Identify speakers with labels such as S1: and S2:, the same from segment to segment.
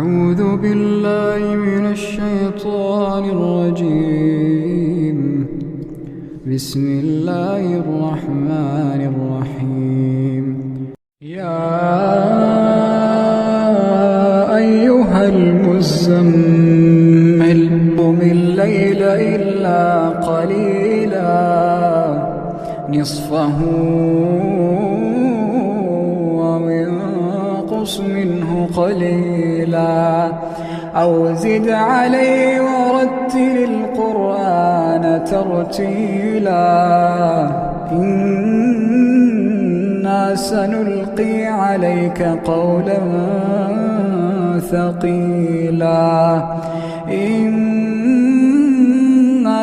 S1: أعوذ بالله من الشيطان الرجيم. بسم الله الرحمن الرحيم. يا أيها المزمل قم الليل إلا قليلا نصفه أو انقص منه قليلا أو زد عليه ورتل القرآن ترتيلا إنا سنلقي عليك قولا ثقيلا إن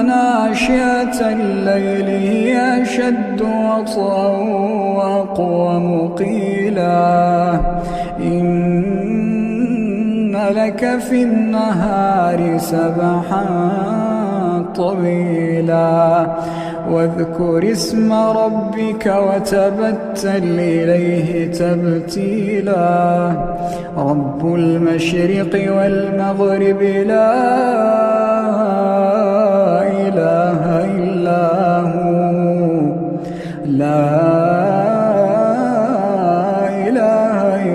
S1: ناشئة الليل هي أشد وطئا وأقوم قيلا إن لك في النهار سبحا طويلا واذكر اسم ربك وتبتل إليه تبتيلا رب المشرق والمغرب لا إله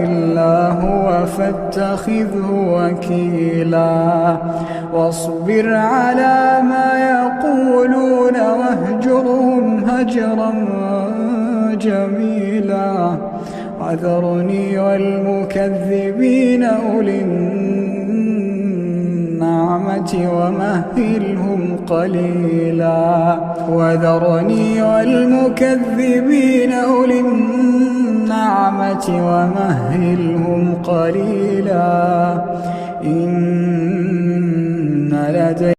S1: إلا هو فاتخذه وكيلا واصبر على ما يقولون واهجرهم هجرا جميلا وذرني والمكذبين أولي النعمة ومهلهم قليلا وذرني والمكذبين أولي النعمة ومهلهم قليلا إن لدينا